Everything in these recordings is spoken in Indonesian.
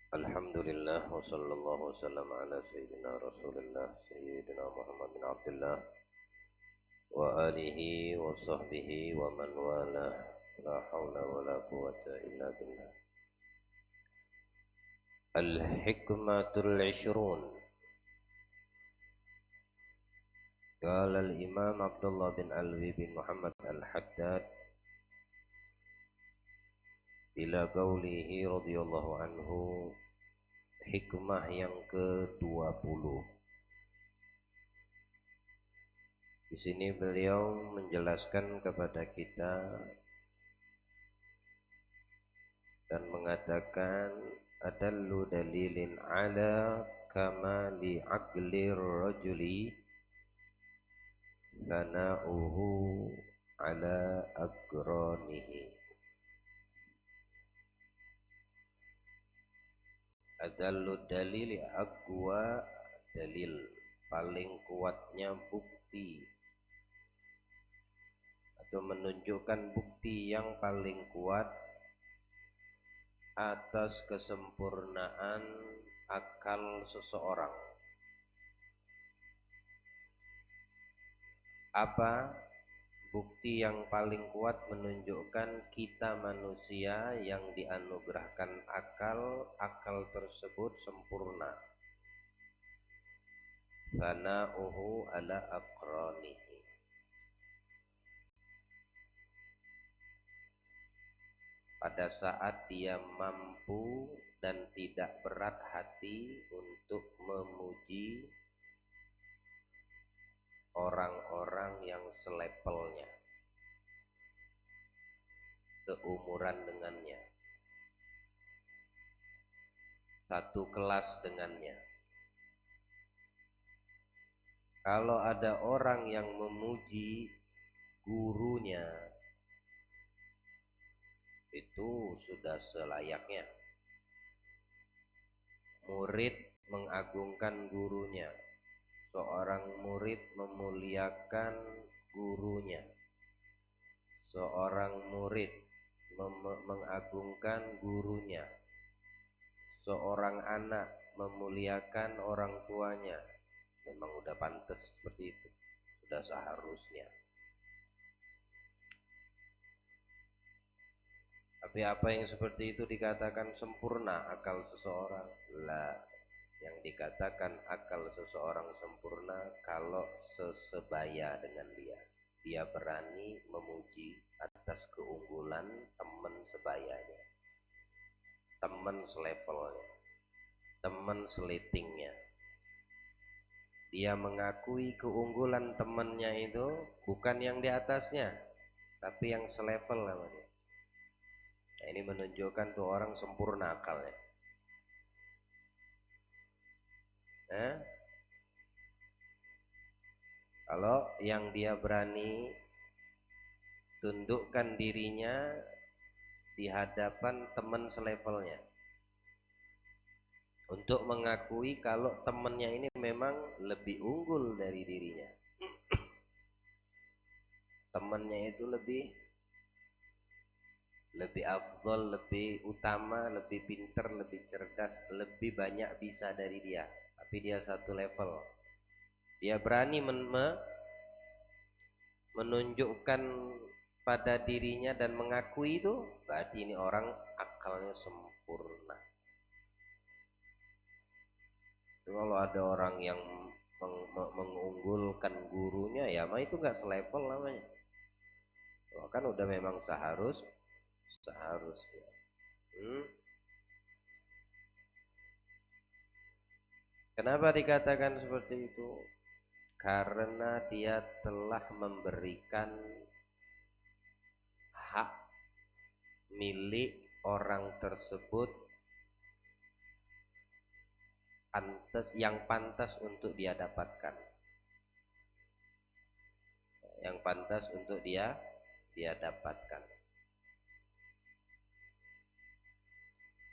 Alhamdulillah wa sallallahu wasallam ala sayyidina Rasulillah sayyidina Muhammad bin Abdullah wa alihi wa sahbihi wa man wala la hawla wa la quwwata illa billah. Al-hikmatul ishrun. Qala al-Imam Abdullah bin Alwi bin Muhammad al-Haddad ila qawlihi radhiyallahu anhu, hikmah yang ke-20. Di sini beliau menjelaskan kepada kita dan mengatakan adallu dalilin ala kamali aqlir rajuli sana'uhu ala agranihi. Adallu dalili aqwa dalil, paling kuatnya bukti atau menunjukkan bukti yang paling kuat atas kesempurnaan akal seseorang. Apa bukti yang paling kuat menunjukkan kita manusia yang dianugerahkan akal tersebut sempurna? Sana'uhu ala aqranihi. Pada saat dia mampu dan tidak berat hati untuk memuji orang-orang yang selevelnya, seumuran dengannya, satu kelas dengannya. Kalau ada orang yang memuji gurunya, itu sudah selayaknya. Murid mengagungkan gurunya, seorang murid memuliakan gurunya, seorang murid mengagungkan gurunya, seorang anak memuliakan orang tuanya. Memang udah pantas seperti itu, sudah seharusnya. Tapi apa yang seperti itu dikatakan sempurna akal seseorang? Lah, yang dikatakan akal seseorang sempurna kalau sesebaya dengan dia. Dia berani memuji atas keunggulan teman sebayanya, teman selevelnya, teman selitingnya. Dia mengakui keunggulan temannya itu bukan yang di atasnya, tapi yang selevel namanya. Nah, ini menunjukkan tuh orang sempurna akalnya. Kalau yang dia berani tundukkan dirinya di hadapan teman selevelnya untuk mengakui kalau temannya ini memang lebih unggul dari dirinya, temannya itu lebih afdol, lebih utama, lebih pinter, lebih cerdas, lebih banyak bisa dari dia, tapi dia satu level. Dia berani menunjukkan pada dirinya dan mengakui itu, berarti ini orang akalnya sempurna. Jadi kalau ada orang yang mengunggulkan gurunya, ya mah itu nggak selevel namanya. Kan udah memang seharusnya. Kenapa dikatakan seperti itu? Karena dia telah memberikan hak milik orang tersebut yang pantas untuk dia dapatkan, yang pantas untuk dia dapatkan,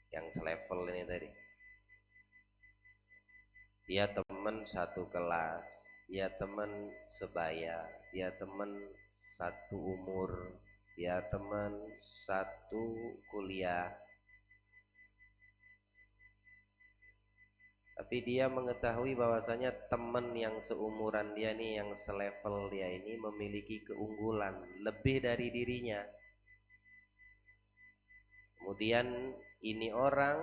yang selevel ini tadi. Dia teman satu kelas, dia teman sebaya, dia teman satu umur, dia teman satu kuliah. tapi dia mengetahui bahwasanya teman yang seumuran dia nih, yang selevel dia ini memiliki keunggulan lebih dari dirinya. Kemudian ini orang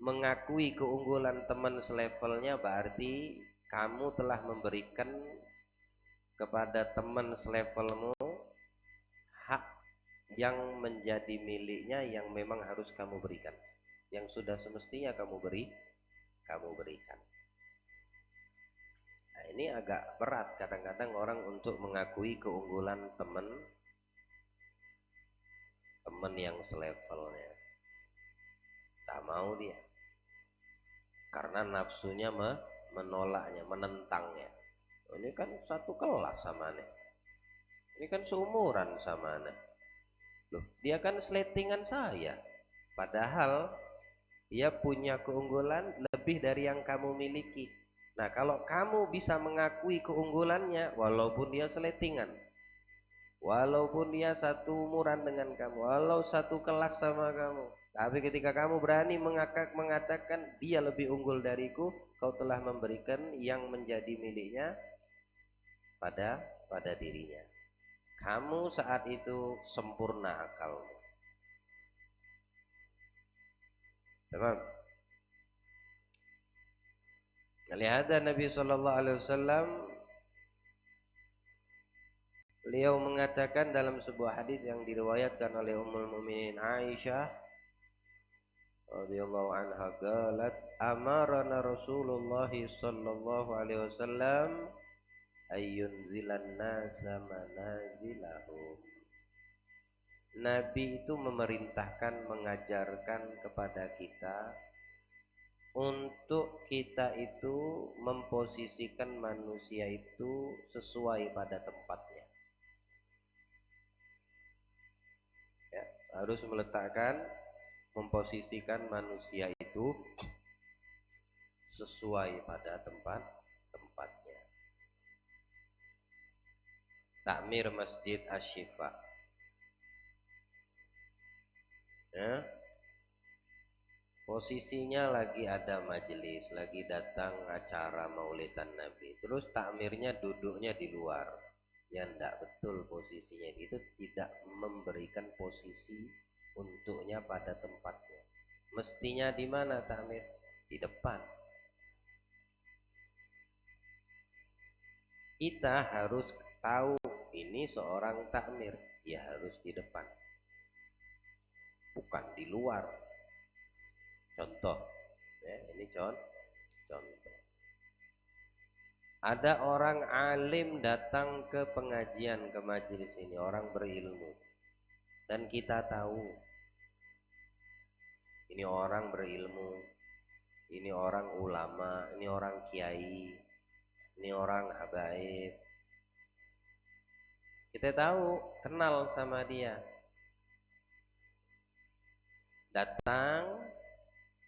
mengakui keunggulan teman selevelnya, berarti kamu telah memberikan kepada teman selevelmu hak yang menjadi miliknya, yang memang harus kamu berikan, yang sudah semestinya kamu berikan. Nah, ini agak berat kadang-kadang orang untuk mengakui keunggulan teman yang selevelnya. Tak mau dia, karena nafsunya menolaknya, menentangnya. Ini kan satu kelas sama nih, ini kan seumuran sama nih. Loh, dia kan seletingan saya, padahal dia punya keunggulan lebih dari yang kamu miliki. Nah, kalau kamu bisa mengakui keunggulannya, walaupun dia seletingan, walaupun dia satu umuran dengan kamu, walau satu kelas sama kamu, tapi ketika kamu berani mengatakan dia lebih unggul dariku, kau telah memberikan yang menjadi miliknya pada dirinya. Kamu saat itu sempurna akalmu. Tamam. Lihat Nabi sallallahu alaihi wasallam, beliau mengatakan dalam sebuah hadis yang diriwayatkan oleh Ummul Mukminin Aisyah radhiyallahu anha, qalat amarana Rasulullah sallallahu alaihi wasallam ayyunzilan nasa manazilahum. Nabi itu memerintahkan, mengajarkan kepada kita untuk kita itu memposisikan manusia itu sesuai pada tempatnya. Ya, harus meletakkan, memposisikan manusia itu sesuai pada tempatnya. Takmir Masjid Asy-Syifa. Ya. Posisinya lagi ada majelis, lagi datang acara maulidan Nabi, terus takmirnya duduknya di luar. Ya enggak betul posisinya, itu tidak memberikan posisi untuknya pada tempatnya. Mestinya di mana takmir? Di depan. Kita harus tahu ini seorang takmir, ya harus di depan, bukan di luar. Contoh, ya, ini contoh. Ada orang alim datang ke pengajian, ke majelis ini, orang berilmu, dan kita tahu ini orang berilmu, ini orang ulama, ini orang kiai, ini orang habaib. Kita tahu, kenal sama dia, datang,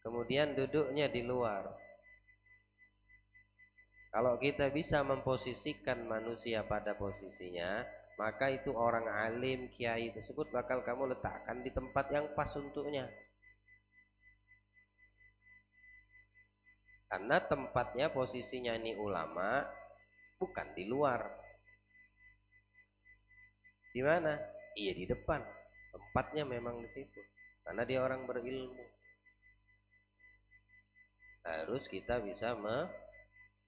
kemudian duduknya di luar. Kalau kita bisa memposisikan manusia pada posisinya, maka itu orang alim, kiai tersebut bakal kamu letakkan di tempat yang pas untuknya. Karena tempatnya, posisinya ini ulama, bukan di luar. Di mana? Iya, di depan. Tempatnya memang di situ. Karena dia orang berilmu. Harus kita bisa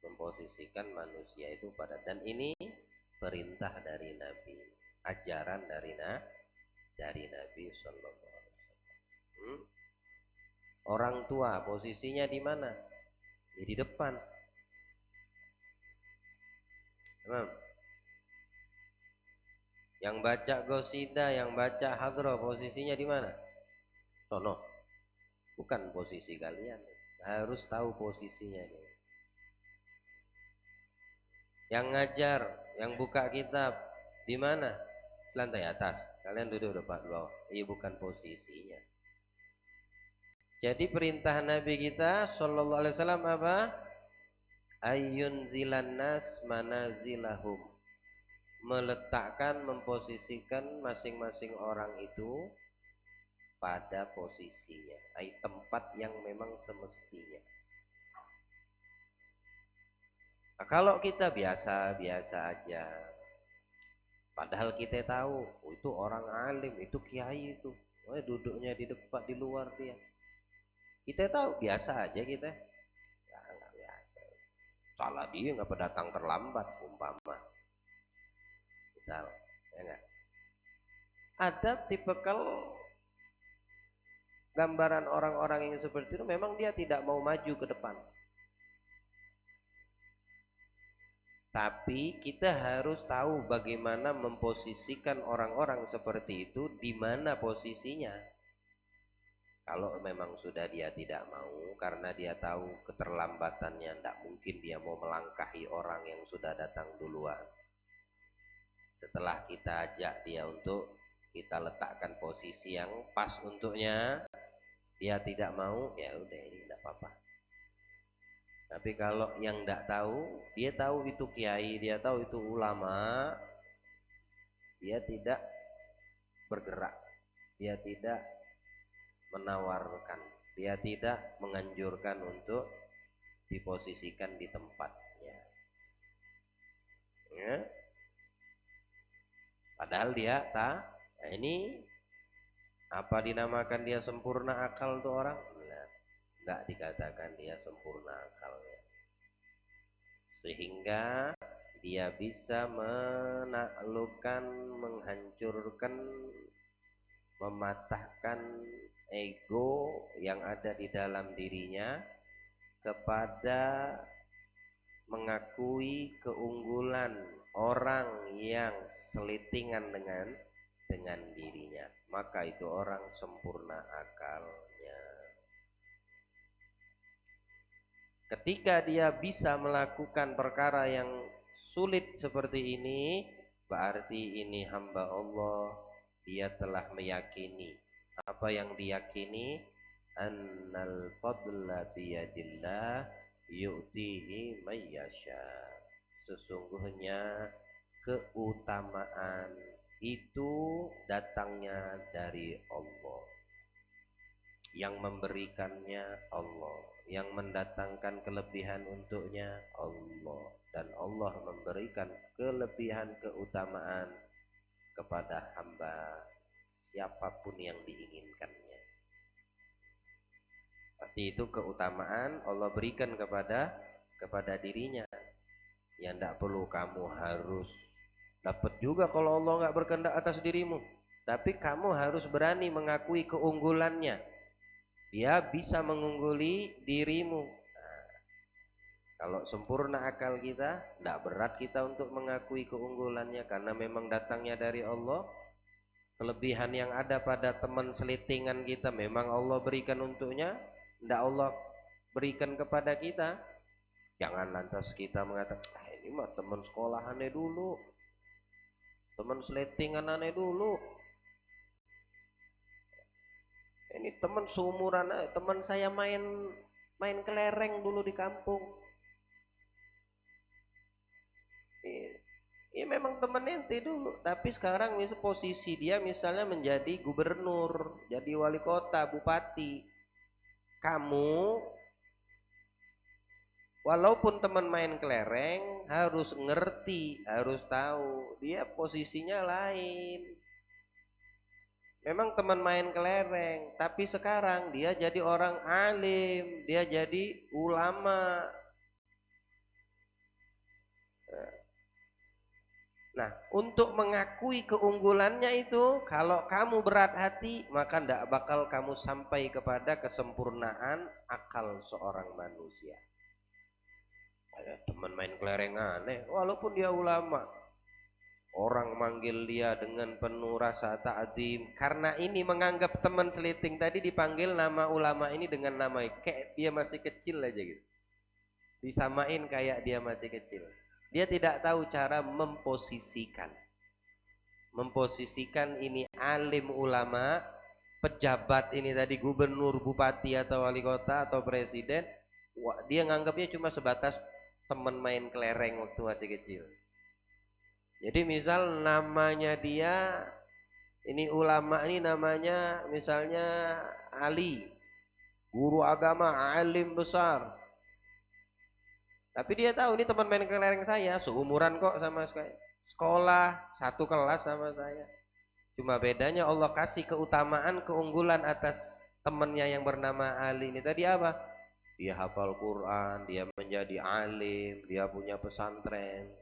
memposisikan manusia itu pada, dan ini perintah dari Nabi, ajaran dari Nabi Sallallahu Alaihi Wasallam. Orang tua posisinya di mana? Di depan. Tamam. Yang baca gosida, yang baca hadroh, posisinya di mana? Sono. Bukan posisi kalian. Harus tahu posisinya nih. Yang ngajar, yang buka kitab, di mana? Lantai atas. Kalian duduk depan loh. Iya, bukan posisinya. Jadi perintah Nabi kita Sallallahu Alaihi Wasallam apa? Ayyunzilan nas manazilahum. Meletakkan, memposisikan masing-masing orang itu pada posisinya, tempat tempat yang memang semestinya. Nah, kalau kita biasa-biasa aja, padahal kita tahu itu orang alim, itu kiai itu, duduknya di depan di luar dia. Kita tahu biasa aja kita, ya nggak biasa. Salah dia nggak datang terlambat umpama, misal, ya nggak. Ada tipikal gambaran orang-orang yang seperti itu, memang dia tidak mau maju ke depan. Tapi kita harus tahu bagaimana memposisikan orang-orang seperti itu, di mana posisinya. Kalau memang sudah dia tidak mau karena dia tahu keterlambatannya, tidak mungkin dia mau melangkahi orang yang sudah datang duluan. Setelah kita ajak dia untuk kita letakkan posisi yang pas untuknya, dia tidak mau, ya udah, ini tidak apa-apa. Tapi kalau yang tidak tahu, dia tahu itu kiai, dia tahu itu ulama, dia tidak bergerak, dia tidak menawarkan, dia tidak menganjurkan untuk diposisikan di tempatnya, ya. Padahal dia tak, nah ini apa dinamakan dia sempurna akal tuh orang? Enggak dikatakan dia sempurna akalnya, sehingga dia bisa menaklukkan, menghancurkan, mematahkan ego yang ada di dalam dirinya kepada mengakui keunggulan orang yang selitingan dengan dirinya, maka itu orang sempurna akalnya. Ketika dia bisa melakukan perkara yang sulit seperti ini, berarti ini hamba Allah, dia telah meyakini. Apa yang diyakini? Annal fadla biyadillah yu'tihi mayyasha. Sesungguhnya keutamaan itu datangnya dari Allah. Yang memberikannya Allah, yang mendatangkan kelebihan untuknya Allah, dan Allah memberikan kelebihan keutamaan kepada hamba siapapun yang diinginkannya. Berarti itu keutamaan Allah berikan kepada dirinya. Ya tidak perlu kamu harus dapat juga kalau Allah nggak berkehendak atas dirimu, tapi kamu harus berani mengakui keunggulannya. Dia bisa mengungguli dirimu. Nah, kalau sempurna akal kita, tidak berat kita untuk mengakui keunggulannya, karena memang datangnya dari Allah. Kelebihan yang ada pada teman selitingan kita memang Allah berikan untuknya, tidak Allah berikan kepada kita. Jangan lantas kita mengatakan, ini mah teman sekolahannya dulu, teman selitinganannya dulu, ini teman seumuran, teman saya main kelereng dulu di kampung. Ini memang teman ente dulu, tapi sekarang misal posisi dia misalnya menjadi gubernur, jadi wali kota, bupati. Kamu walaupun teman main kelereng harus ngerti, harus tahu dia posisinya lain. Memang teman main kelereng, tapi sekarang dia jadi orang alim, dia jadi ulama. Nah, untuk mengakui keunggulannya itu, kalau kamu berat hati, maka tidak bakal kamu sampai kepada kesempurnaan akal seorang manusia. Ada teman main kelereng aneh, walaupun dia ulama, orang manggil dia dengan penuh rasa ta'zim, karena ini menganggap teman seliting tadi dipanggil nama ulama ini dengan nama kayak dia masih kecil aja gitu, disamain kayak dia masih kecil. Dia tidak tahu cara memposisikan ini alim ulama, pejabat ini tadi gubernur, bupati atau wali kota atau presiden. Dia nganggapnya cuma sebatas teman main kelereng waktu masih kecil. Jadi misal namanya dia ini ulama, ini namanya misalnya Ali, guru agama, alim besar. Tapi dia tahu ini teman main kelereng saya, seumuran kok sama saya. Sekolah, satu kelas sama saya. Cuma bedanya Allah kasih keutamaan, keunggulan atas temannya yang bernama Ali ini tadi apa? Dia hafal Quran, dia menjadi alim, dia punya pesantren.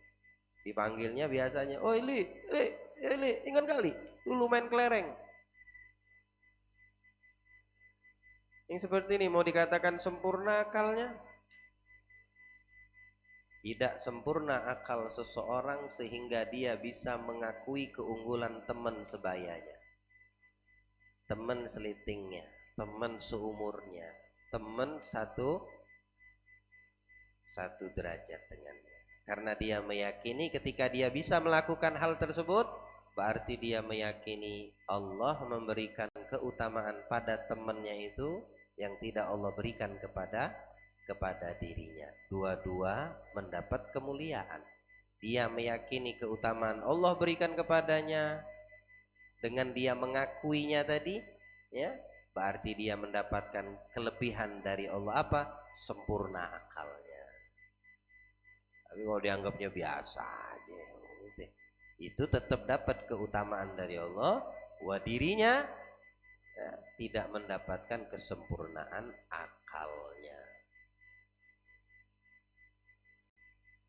Dipanggilnya biasanya, oh Ili, ingat kali dulu main kelereng. Yang seperti ini mau dikatakan sempurna akalnya? Tidak sempurna akal seseorang sehingga dia bisa mengakui keunggulan teman sebayanya, teman selitingnya, teman seumurnya, teman satu derajat dengannya. Karena dia meyakini ketika dia bisa melakukan hal tersebut, berarti dia meyakini Allah memberikan keutamaan pada temannya itu yang tidak Allah berikan kepada dirinya. Dua-dua mendapat kemuliaan. Dia meyakini keutamaan Allah berikan kepadanya, dengan dia mengakuinya tadi, ya, berarti dia mendapatkan kelebihan dari Allah apa? Sempurna akalnya. Tapi kalau dianggapnya biasa aja, itu tetap dapat keutamaan dari Allah, wa dirinya ya, tidak mendapatkan kesempurnaan akalnya.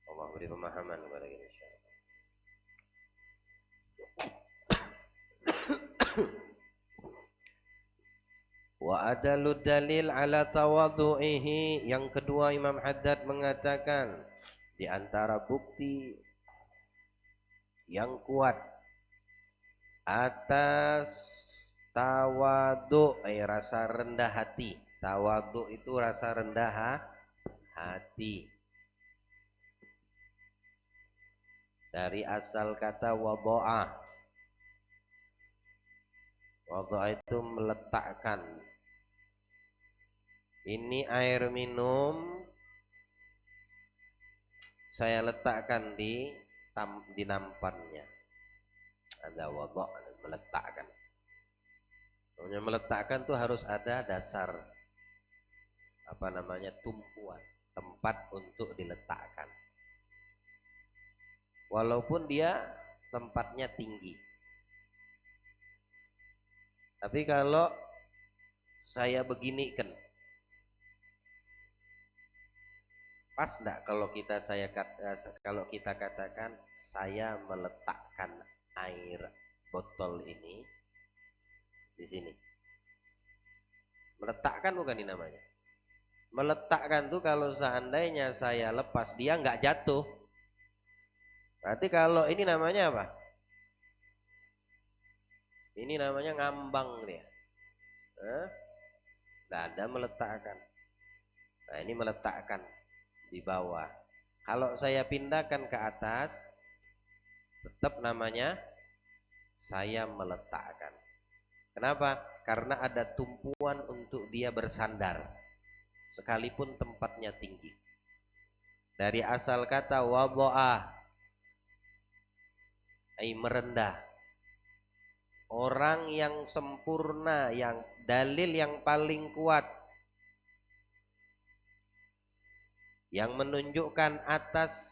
Allah beri pemahaman kepada kita insyaallah. Wa adalu dalil ala tawadhu'ihi. Yang kedua, Imam Haddad mengatakan di antara bukti yang kuat atas tawadhu, rasa rendah hati. Tawadhu itu rasa rendah hati. Dari asal kata wado'ah. Wado'ah itu meletakkan. Ini air minum saya letakkan di nampannya. Ada wado'ah, meletakkan. Meletakkan tuh harus ada dasar, apa namanya, tumpuan, tempat untuk diletakkan. Walaupun dia tempatnya tinggi. Tapi kalau saya beginikan, pas enggak kalau kita katakan saya meletakkan air botol ini di sini. Meletakkan bukan ini namanya. Meletakkan tuh kalau seandainya saya lepas dia nggak jatuh. Berarti kalau ini namanya apa? Ini namanya ngambang dia. Nggak ada meletakkan. Nah ini meletakkan di bawah. Kalau saya pindahkan ke atas, tetap namanya saya meletakkan. Kenapa? Karena ada tumpuan untuk dia bersandar, sekalipun tempatnya tinggi. Dari asal kata wado'ah, merendah. Orang yang sempurna, yang dalil yang paling kuat yang menunjukkan atas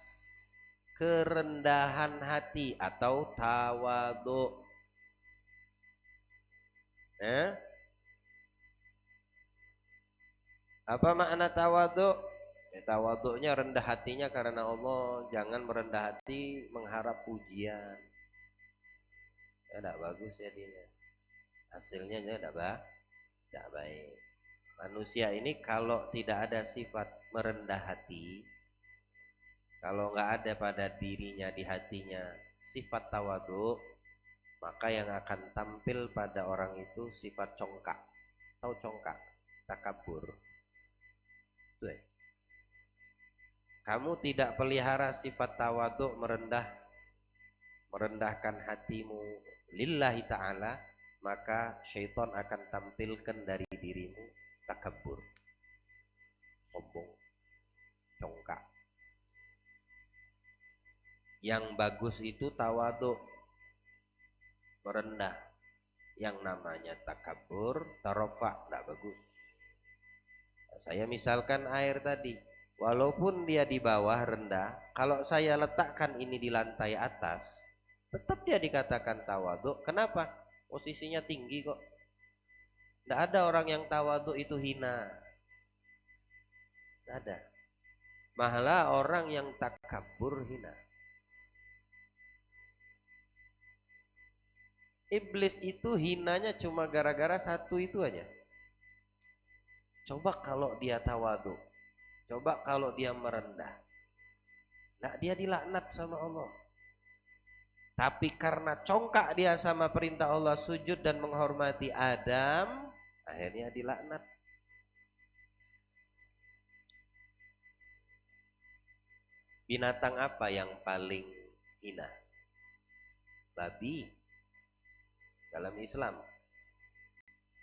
kerendahan hati atau tawadhu. Apa makna tawadhu? Tawadhu'nya rendah hatinya karena Allah. Jangan merendah hati mengharap pujian. Ya tidak bagus ya dia. Hasilnya tidak baik. Manusia ini kalau tidak ada sifat merendah hati, kalau nggak ada pada dirinya, di hatinya sifat tawadhu, maka yang akan tampil pada orang itu sifat congkak. Tahu congkak? Takabur. Tuh. Kamu tidak pelihara sifat tawadhu, merendahkan hatimu lillahi ta'ala, maka syaitan akan tampilkan dari dirimu takabur, sombong, congkak. Yang bagus itu tawadhu, merendah. Yang namanya takabur, tarofa, tidak bagus. Saya misalkan air tadi, walaupun dia di bawah rendah, kalau saya letakkan ini di lantai atas, tetap dia dikatakan tawadhu. Kenapa? Posisinya tinggi kok. Tidak ada orang yang tawadhu itu hina. Tidak ada. Malah orang yang takabur hina. Iblis itu hinanya cuma gara-gara satu itu aja. Coba kalau dia tawadhu, coba kalau dia merendah, nah dia dilaknat sama Allah. Tapi karena congkak dia sama perintah Allah, sujud dan menghormati Adam, akhirnya dilaknat. Binatang apa yang paling hina? Babi. Dalam Islam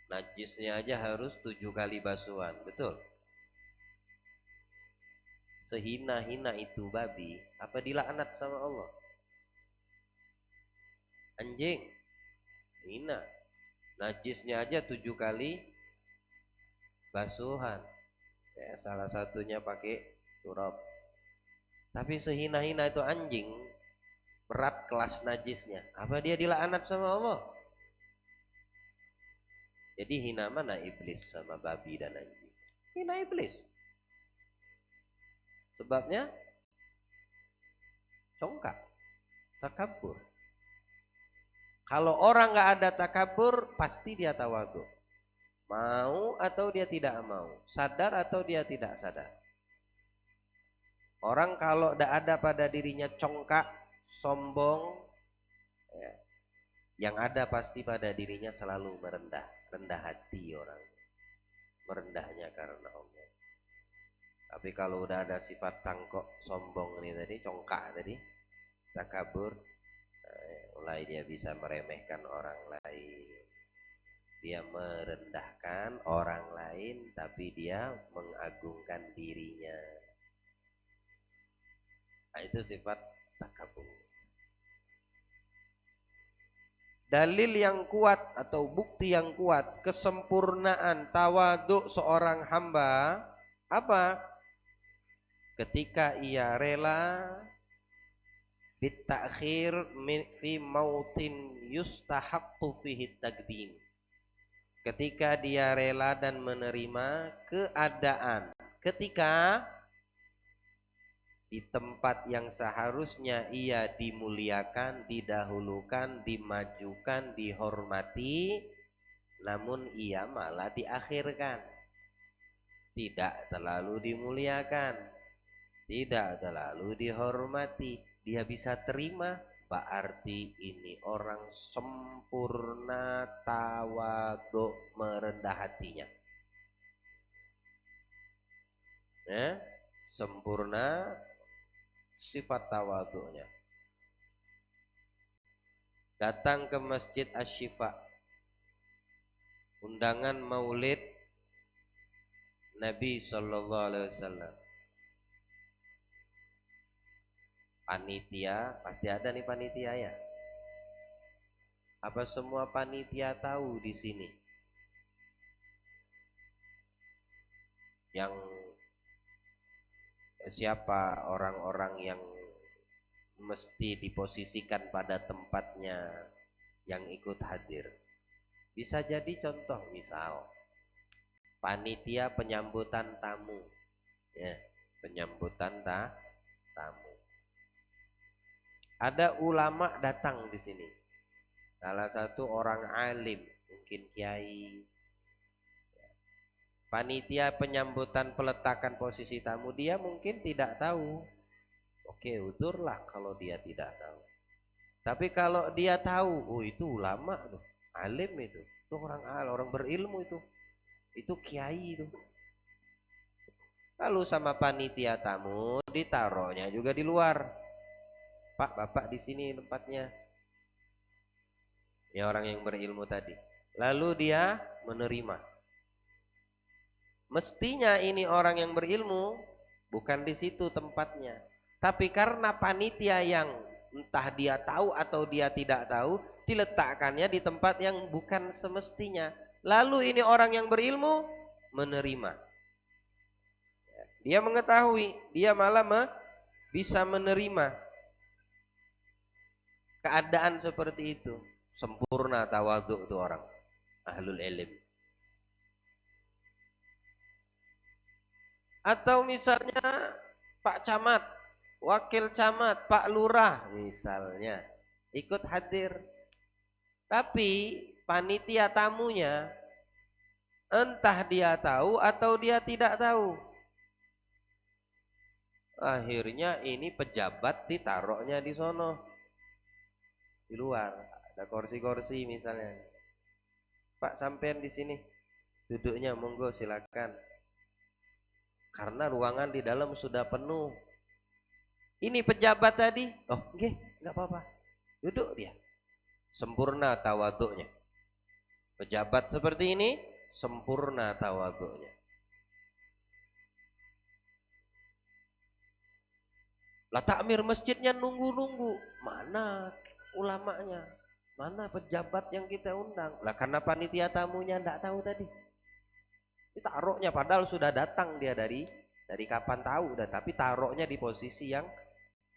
najisnya aja harus 7 kali basuhan, betul? Sehina-hina itu babi, apa dilaknat sama Allah? Anjing hina, najisnya aja 7 kali basuhan, ya, salah satunya pakai turab. Tapi sehina-hina itu anjing, berat kelas najisnya, apa dia dilaknat sama Allah? Jadi hina mana iblis sama babi dan anjing? Hina iblis. Sebabnya congkak, takabur. Kalau orang nggak ada takabur, pasti dia tawadhu. Mau atau dia tidak mau, sadar atau dia tidak sadar. Orang kalau tidak ada pada dirinya congkak, sombong, ya, yang ada pasti pada dirinya selalu merendah. Rendah hati orang, merendahnya karena Allah. Tapi kalau udah ada sifat tangkok, sombong ini tadi, congkak tadi, takabur, mulai dia bisa meremehkan orang lain, dia merendahkan orang lain, tapi dia mengagungkan dirinya. Nah, itu sifat takabur. Dalil yang kuat atau bukti yang kuat kesempurnaan tawadhu seorang hamba apa? Ketika ia rela bitakhir fi mautin yustahaqqu fihi taqdim. Ketika dia rela dan menerima keadaan ketika di tempat yang seharusnya ia dimuliakan, didahulukan, dimajukan, dihormati, namun ia malah diakhirkan. Tidak terlalu dimuliakan, tidak terlalu dihormati. Dia bisa terima, berarti ini orang sempurna tawadhu, merendah hatinya. Ya, sempurna sifat tawadhu'nya. Datang ke Masjid Asy-Syifa, undangan maulid Nabi sallallahu alaihi wasallam. Panitia, pasti ada nih panitia ya. Apa semua panitia tahu di sini? Yang siapa orang-orang yang mesti diposisikan pada tempatnya yang ikut hadir? Bisa jadi contoh, misal panitia penyambutan tamu, ya, penyambutan tamu. Ada ulama datang di sini, salah satu orang alim, mungkin kiai. Panitia penyambutan peletakan posisi tamu, dia mungkin tidak tahu. Oke, udurlah kalau dia tidak tahu. Tapi kalau dia tahu, oh itu ulama tuh, alim itu orang alim, orang berilmu itu kiai itu. Lalu sama panitia tamu ditaruhnya juga di luar. Pak, bapak di sini tempatnya. Ya, orang yang berilmu tadi. Lalu dia menerima. Mestinya ini orang yang berilmu, bukan di situ tempatnya. Tapi karena panitia yang entah dia tahu atau dia tidak tahu, diletakkannya di tempat yang bukan semestinya. Lalu ini orang yang berilmu menerima. Dia mengetahui, dia malah bisa menerima keadaan seperti itu. Sempurna tawadhu itu orang ahlul ilm. Atau misalnya Pak Camat, Wakil Camat, Pak Lurah misalnya ikut hadir, tapi panitia tamunya entah dia tahu atau dia tidak tahu. Akhirnya ini pejabat ditaruhnya di sono, di luar ada kursi-kursi misalnya. Pak sampean di sini duduknya, monggo silakan. Karena ruangan di dalam sudah penuh. Ini pejabat tadi, oh nggih, nggak apa-apa, duduk dia. Sempurna tawadhunya. Pejabat seperti ini sempurna tawadhunya. Lah takmir masjidnya nunggu-nunggu, mana ulamanya, mana pejabat yang kita undang. Lah karena panitia tamunya enggak tahu tadi, ditaruhnya padahal sudah datang dia dari kapan tahu udah, tapi taruhnya di posisi yang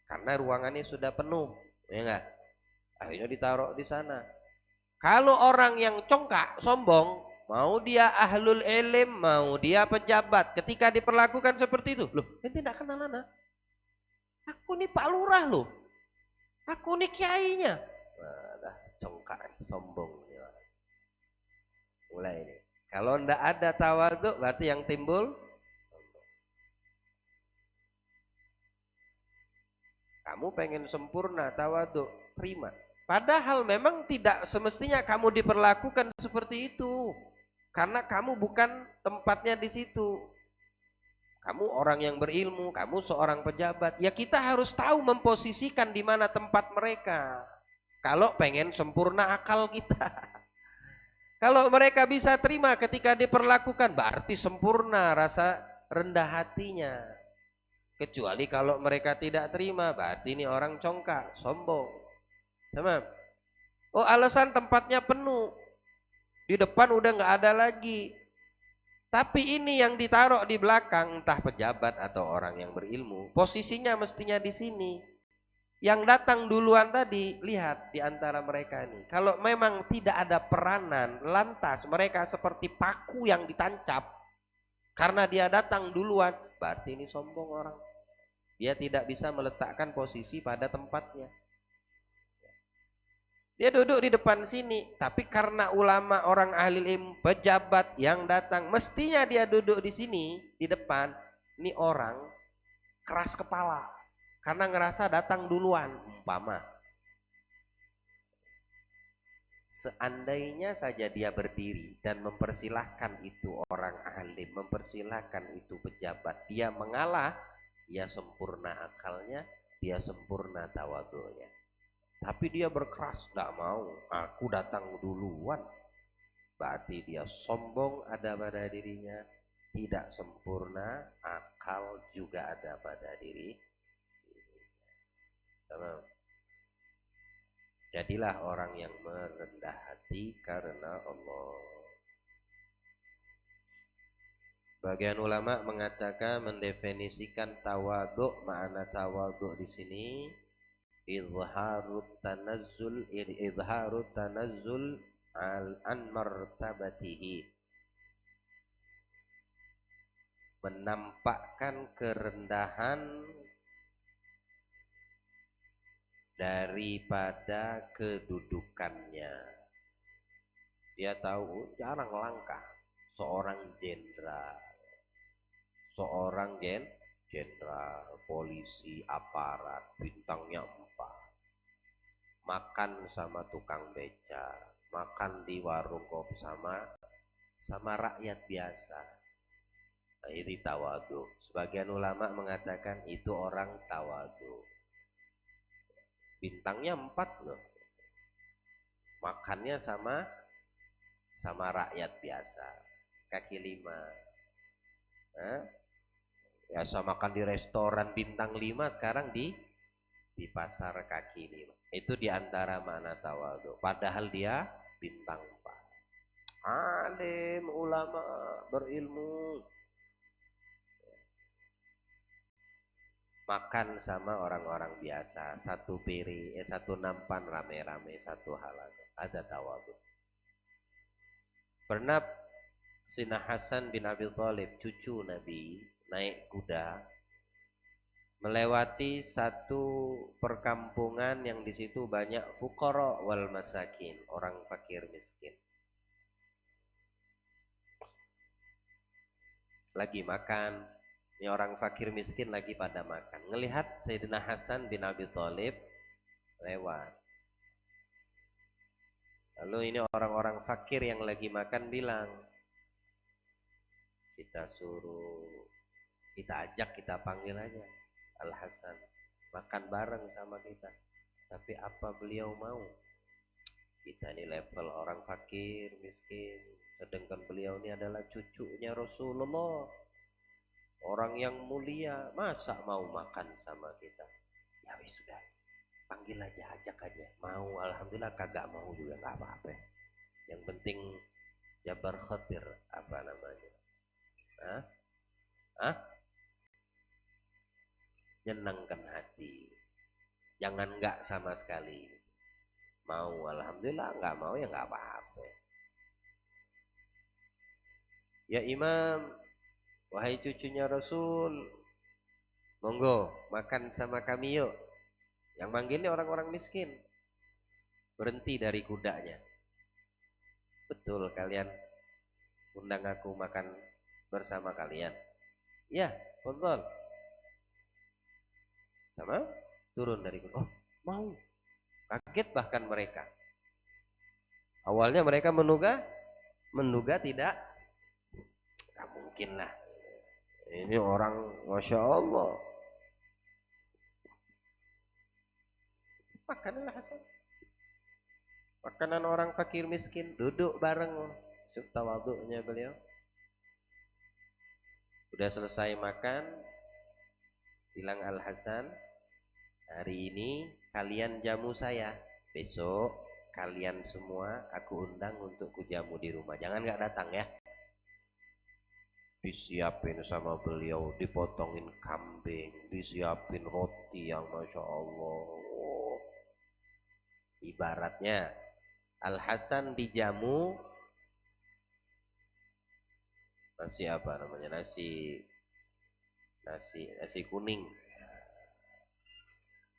karena ruangannya sudah penuh, ya enggak? Akhirnya ditaruh di sana. Kalau orang yang congkak, sombong, mau dia ahlul ilm, mau dia pejabat, ketika diperlakukan seperti itu, loh, ente enggak kenal anak. Aku nih Pak Lurah loh. Aku nih kiainya. Nah, congkak, sombong. Mulai ini. Kalau ndak ada tawadhu, berarti yang timbul sombong. Kamu pengen sempurna tawadhu, terima. Padahal memang tidak semestinya kamu diperlakukan seperti itu. Karena kamu bukan tempatnya di situ. Kamu orang yang berilmu, kamu seorang pejabat. Ya kita harus tahu memposisikan di mana tempat mereka. Kalau pengen sempurna akal kita. Kalau mereka bisa terima ketika diperlakukan, berarti sempurna rasa rendah hatinya. Kecuali kalau mereka tidak terima, berarti ini orang congkak, sombong. Sama. Oh alasan tempatnya penuh. Di depan udah nggak ada lagi. Tapi ini yang ditaruh di belakang, entah pejabat atau orang yang berilmu, posisinya mestinya di sini. Yang datang duluan tadi, lihat di antara mereka ini. Kalau memang tidak ada peranan, lantas mereka seperti paku yang ditancap. Karena dia datang duluan, berarti ini sombong orang. Dia tidak bisa meletakkan posisi pada tempatnya. Dia duduk di depan sini, tapi karena ulama, orang ahli ilmu, pejabat yang datang, mestinya dia duduk di sini, di depan. Ini orang keras kepala, karena ngerasa datang duluan, umpama. Seandainya saja dia berdiri dan mempersilahkan itu orang ahli, mempersilahkan itu pejabat, dia mengalah, dia sempurna akalnya, dia sempurna tawadhunya. Tapi dia berkeras, tidak mau, aku datang duluan. Berarti dia sombong ada pada dirinya, tidak sempurna, akal juga ada pada diri. Jadilah orang yang merendah hati karena Allah. Bagian ulama mengatakan, mendefinisikan tawadhu, makna tawadhu di sini izharut tanazzul an martabatihi, menampakkan kerendahan daripada kedudukannya. Dia tahu jarang langkah seorang jenderal, jenderal, polisi, aparat, bintangnya 4, makan sama tukang beca, makan di warung kopi sama rakyat biasa. Nah, ini tawadhu. Sebagian ulama mengatakan itu orang tawadhu. Bintangnya 4 loh, makannya sama rakyat biasa, kaki 5. Biasa makan di restoran bintang 5, sekarang di pasar kaki 5. Itu diantara makna tawadhu. Padahal dia bintang 4. Alim, ulama, berilmu. makan sama orang-orang biasa, satu piring, satu nampan rame-rame, satu halaman, ada tawadhu. Pernah Sina Hasan bin Abi Thalib, cucu Nabi, naik kuda melewati satu perkampungan yang di situ banyak fuqara wal masakin, orang fakir miskin. Lagi makan, ini orang fakir miskin lagi pada makan. Ngelihat Sayyidina Hasan bin Abi Thalib lewat. Lalu ini orang-orang fakir yang lagi makan bilang, kita suruh, kita ajak, kita panggil aja Al Hasan makan bareng sama kita. Tapi apa beliau mau? Kita ini level orang fakir miskin, sedangkan beliau ini adalah cucunya Rasulullah, orang yang mulia, masa mau makan sama kita? Ya wis sudah, panggil aja, ajak aja. Mau, alhamdulillah. Kagak mau juga nggak apa-apa. Yang penting jabar khatir, apa namanya? Nyenangkan hati. Jangan nggak sama sekali. Mau, alhamdulillah. Nggak mau ya nggak apa-apa. Ya Imam, wahai cucunya Rasul, monggo makan sama kami yuk. Yang manggilnya orang-orang miskin. Berhenti dari kudanya. Betul kalian undang aku makan bersama kalian? Ya, betul. Sama turun dari kuda. Oh, mau. Kaget bahkan mereka. Awalnya mereka menduga tidak mungkin lah. Ini orang Masya Allah. Makanlah Hasan. Makanan orang fakir miskin, duduk bareng. Tawadhu'nya beliau. Udah selesai makan, bilang Al Hasan, hari ini kalian jamu saya, besok kalian semua aku undang untuk kujamu di rumah. Jangan nggak datang ya. Disiapin sama beliau, dipotongin kambing, disiapin roti yang Masya Allah. Oh. Ibaratnya Al Hasan dijamu nasi apa namanya, nasi kuning.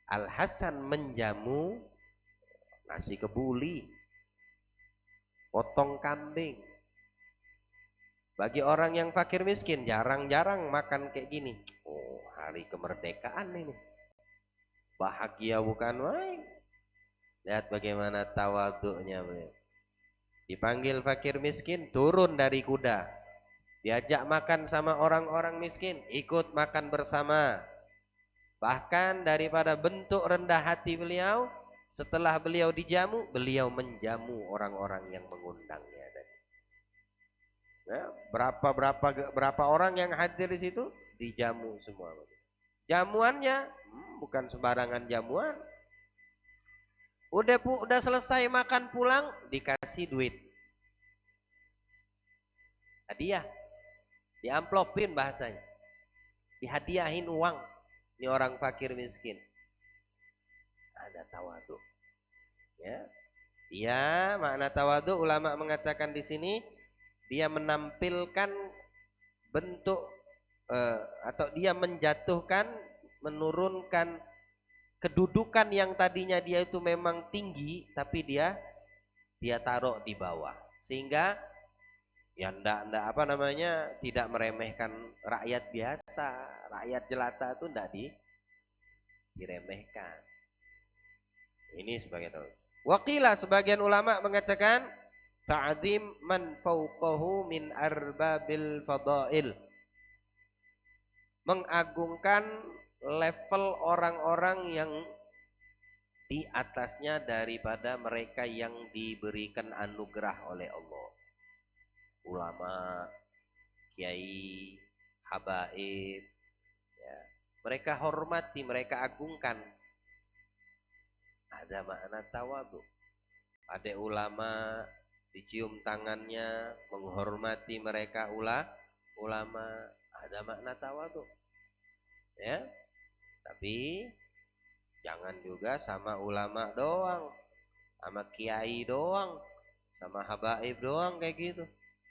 Al Hasan menjamu nasi kebuli, potong kambing. Bagi orang yang fakir miskin jarang-jarang makan kayak gini. Oh, hari kemerdekaan ini, bahagia bukan main. Lihat bagaimana tawadhu'nya beliau. Dipanggil fakir miskin, turun dari kuda, diajak makan sama orang-orang miskin, ikut makan bersama. Bahkan daripada bentuk rendah hati beliau, setelah beliau dijamu, beliau menjamu orang-orang yang mengundangnya. Ya, berapa orang yang hadir di situ dijamu semua. Jamuannya bukan sembarangan jamuan. Udah selesai makan pulang, dikasih duit. Hadiah. Diamplopin bahasanya. Dihadiahin uang. Ini orang fakir miskin. Ada tawadhu. Ya. Dia makna tawadhu, ulama mengatakan di sini dia menampilkan bentuk atau dia menjatuhkan, menurunkan kedudukan yang tadinya dia itu memang tinggi, tapi dia taruh di bawah, sehingga ya ndak apa namanya, tidak meremehkan rakyat biasa, rakyat jelata itu ndak diremehkan. Ini sebagai tahu. Waqila, sebagian ulama mengatakan ta'zim man fauqahu min arbabil fadail, mengagungkan level orang-orang yang di atasnya daripada mereka yang diberikan anugerah oleh Allah. Ulama, kiai, habaib, ya, mereka hormati, mereka agungkan. Ada makna tawadhu. Ada ulama dicium tangannya, menghormati mereka ulama, ada makna tawadhu. Ya. Tapi jangan juga sama ulama doang, sama kiai doang, sama habaib doang kayak gitu.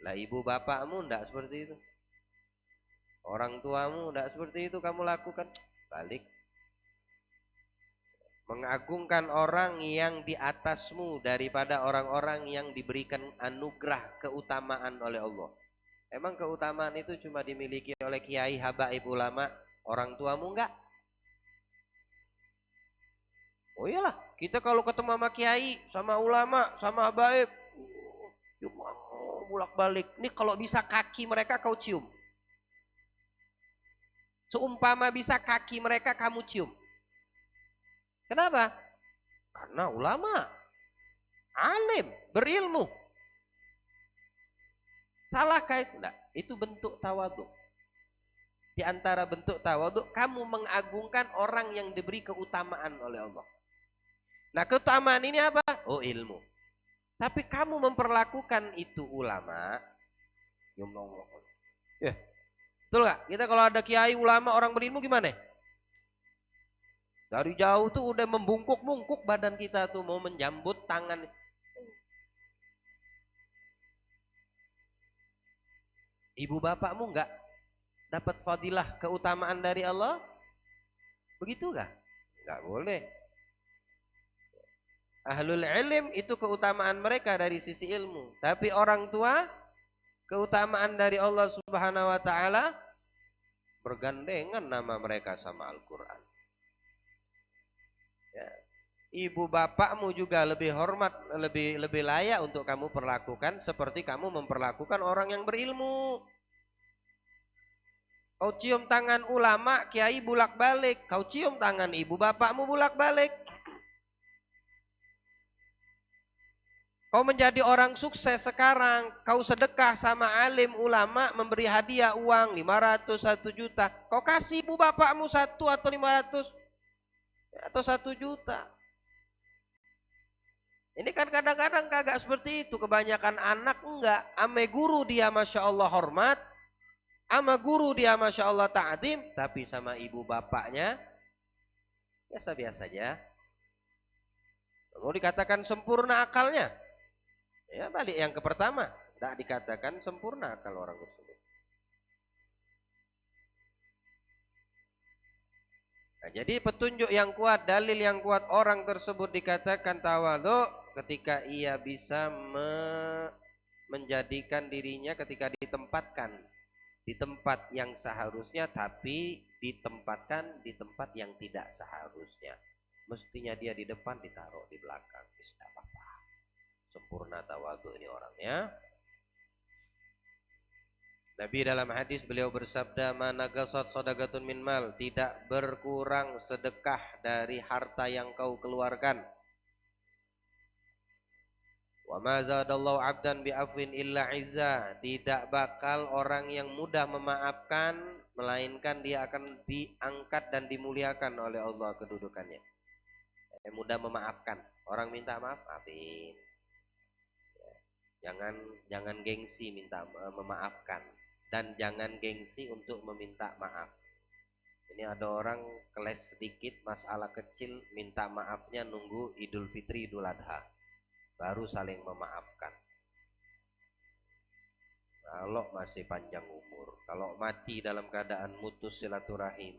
Lah ibu bapakmu ndak seperti itu, orang tuamu ndak seperti itu kamu lakukan. Balik. Mengagungkan orang yang di atasmu daripada orang-orang yang diberikan anugerah keutamaan oleh Allah. Emang keutamaan itu cuma dimiliki oleh kiai, habaib, ulama, orang tuamu enggak? Oh iyalah, kita kalau ketemu sama kiai, sama ulama, sama habaib, cuma bolak-balik. Ini kalau bisa kaki mereka kau cium. Seumpama bisa kaki mereka kamu cium. Kenapa? Karena ulama, alim, berilmu. Salahkah itu? Enggak, itu bentuk tawadhu. Di antara bentuk tawadhu, kamu mengagungkan orang yang diberi keutamaan oleh Allah. Nah, keutamaan ini apa? Oh, ilmu. Tapi kamu memperlakukan itu ulama, ya, betul nggak? Kita kalau ada kiai, ulama, orang berilmu gimana? Dari jauh tuh udah membungkuk-bungkuk badan kita tuh mau menjambut tangan. Ibu bapakmu enggak dapat fadilah keutamaan dari Allah? Begitu enggak? Enggak boleh. Ahlul ilm itu keutamaan mereka dari sisi ilmu. Tapi orang tua keutamaan dari Allah Subhanahu wa taala bergandengan nama mereka sama Al-Qur'an. Ya. Ibu bapakmu juga lebih hormat, lebih layak untuk kamu perlakukan seperti kamu memperlakukan orang yang berilmu. Kau cium tangan ulama, kiai bolak-balik, kau cium tangan ibu bapakmu bolak-balik. Kau menjadi orang sukses sekarang, kau sedekah sama alim ulama memberi hadiah uang 500, 1 juta. Kau kasih ibu bapakmu 1 atau 500 atau 1 juta. Ini kan kadang-kadang kagak seperti itu. Kebanyakan anak enggak. Ame guru dia Masya Allah hormat. Ama guru dia Masya Allah ta'zim. Tapi sama ibu bapaknya biasa-biasa aja. Mau dikatakan sempurna akalnya? Ya balik yang ke pertama. Tidak dikatakan sempurna akal orang tersebut. Nah, jadi petunjuk yang kuat, dalil yang kuat orang tersebut dikatakan tawadhu ketika ia bisa menjadikan dirinya ketika ditempatkan di tempat yang seharusnya, tapi ditempatkan di tempat yang tidak seharusnya. Mestinya dia di depan, ditaruh di belakang. Tidak apa-apa. Sempurna tawadhu ini orangnya. Nabi dalam hadis beliau bersabda, "Managasat shadaqatun min mal," tidak berkurang sedekah dari harta yang kau keluarkan. "Wa ma zadallahu 'abdan bi'afwin illa 'izza," tidak bakal orang yang mudah memaafkan melainkan dia akan diangkat dan dimuliakan oleh Allah kedudukannya. Mudah memaafkan, orang minta maaf, maafin. Jangan gengsi minta memaafkan. Dan jangan gengsi untuk meminta maaf. Ini ada orang keles sedikit masalah kecil, minta maafnya nunggu Idul Fitri, Idul Adha, baru saling memaafkan. Kalau masih panjang umur, kalau mati dalam keadaan mutus silaturahim,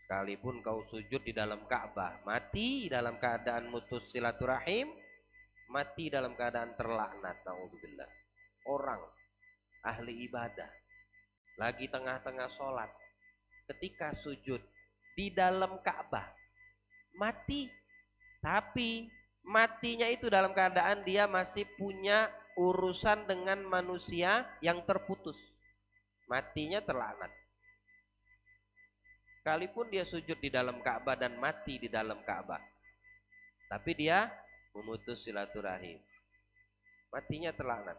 sekalipun kau sujud di dalam Ka'bah, mati dalam keadaan mutus silaturahim, mati dalam keadaan terlaknat, naudzubillah. Orang ahli ibadah lagi tengah-tengah sholat, ketika sujud di dalam Ka'bah mati, tapi matinya itu dalam keadaan dia masih punya urusan dengan manusia yang terputus, matinya terlaknat. Sekalipun dia sujud di dalam Ka'bah dan mati di dalam Ka'bah, tapi dia memutus silaturahim, matinya terlaknat.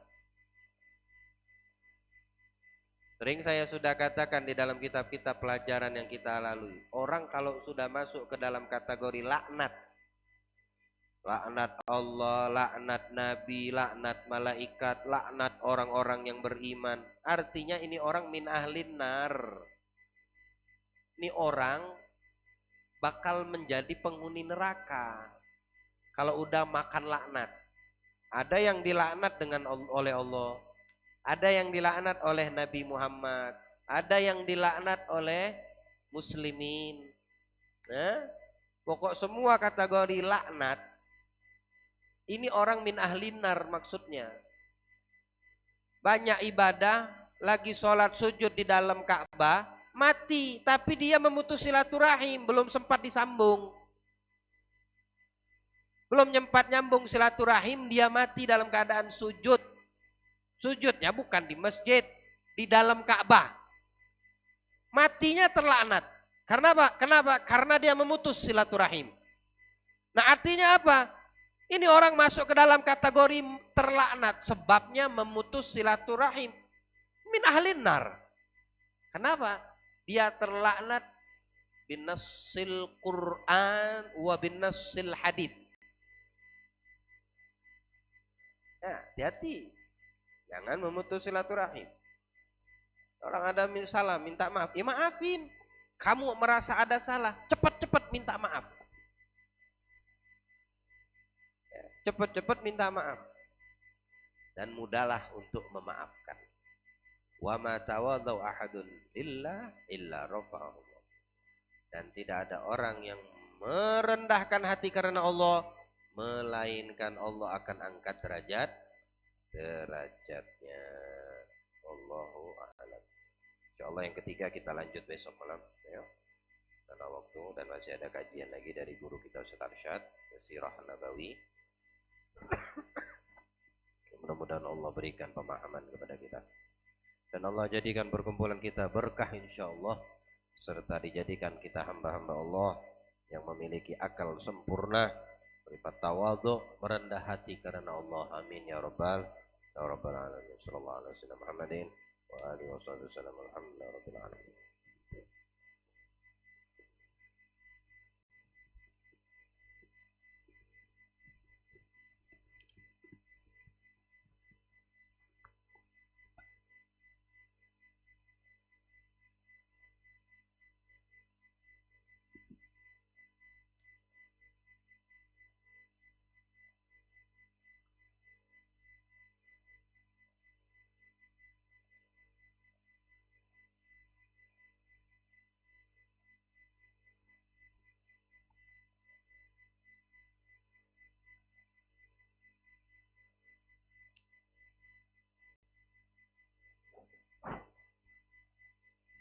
Sering saya sudah katakan di dalam kitab-kitab pelajaran yang kita lalui, orang kalau sudah masuk ke dalam kategori laknat, laknat Allah, laknat Nabi, laknat malaikat, laknat orang-orang yang beriman, artinya ini orang min ahlin nar. Ini orang bakal menjadi penghuni neraka kalau udah makan laknat. Ada yang dilaknat oleh Allah, ada yang dilaknat oleh Nabi Muhammad, ada yang dilaknat oleh muslimin. Nah, pokok semua kategori laknat ini orang min ahlinar maksudnya. Banyak ibadah, lagi sholat sujud di dalam Ka'bah, mati, tapi dia memutus silaturahim, belum sempat disambung. Belum sempat nyambung silaturahim, dia mati dalam keadaan sujud. Sujudnya bukan di masjid, di dalam Ka'bah. Matinya terlaknat. Karena apa? Kenapa? Karena dia memutus silaturahim. Nah, artinya apa? Ini orang masuk ke dalam kategori terlaknat, sebabnya memutus silaturahim. Min ahlin nar. Kenapa? Dia terlaknat binassil Quran wa binassil hadith. Nah, hati-hati. Jangan memutus silaturahim. Orang ada salah, minta maaf. Ya maafin. Kamu merasa ada salah, cepat-cepat minta maaf. Cepat-cepat minta maaf. Dan mudahlah untuk memaafkan. Wa ma tawadau ahadun illa rafa'ahu. Dan tidak ada orang yang merendahkan hati karena Allah, melainkan Allah akan angkat derajatnya. Allahu a'lam. Insyaallah yang ketiga kita lanjut besok malam ya. Karena waktu dan masih ada kajian lagi dari guru kita Ustaz Arsyad Sirah Nabawi. Mudah-mudahan Allah berikan pemahaman kepada kita. Dan Allah jadikan perkumpulan kita berkah insyaallah, serta dijadikan kita hamba-hamba Allah yang memiliki akal sempurna, bersifat tawadhu, merendah hati karena Allah. Amin ya rabbal alamin. Sallallahu alaihi wasallam Muhammadin wa alihi wasallam. Alhamdulillah rabbil alamin.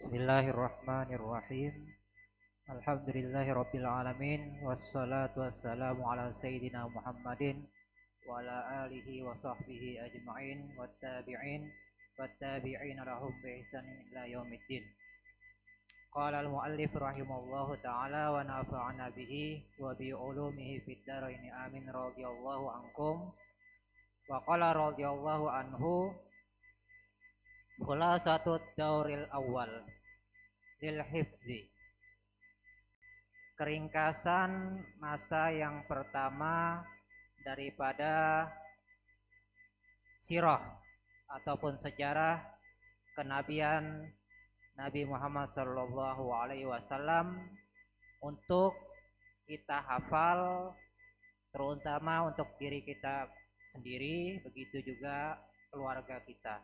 Bismillahirrahmanirrahim. Alhamdulillahirabbil alamin wassalatu wassalamu ala sayyidina Muhammadin wa ala alihi wa sahbihi ajma'in wattabi'in lahum bi ihsanin ila yaumiddin. Qala al-muallif rahimallahu ta'ala wa nafa'ana bihi wa bi ulumihi fid dharain amin radhiyallahu ankum. Wa qala radhiyallahu anhu Khulasatut dauril awal lil hifzi. Keringkasan masa yang pertama daripada sirah ataupun sejarah kenabian Nabi Muhammad sallallahu alaihi wasallam untuk kita hafal, terutama untuk diri kita sendiri, begitu juga keluarga kita.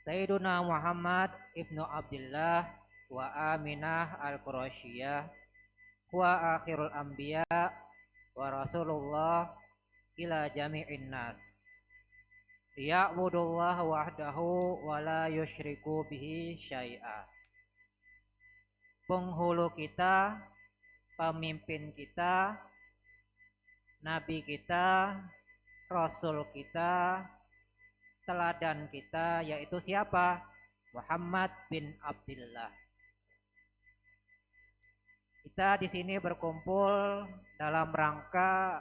Sayyiduna Muhammad ibnu Abdullah wa Aminah al-Qurasyiyah wa akhirul anbiya wa rasulullah ila jami'in nas. Ya'budullah wahdahu wa la yusyriku bihi syai'a. Penghulu kita, pemimpin kita, nabi kita, rasul kita, teladan kita, yaitu siapa? Muhammad bin Abdullah. Kita di sini berkumpul dalam rangka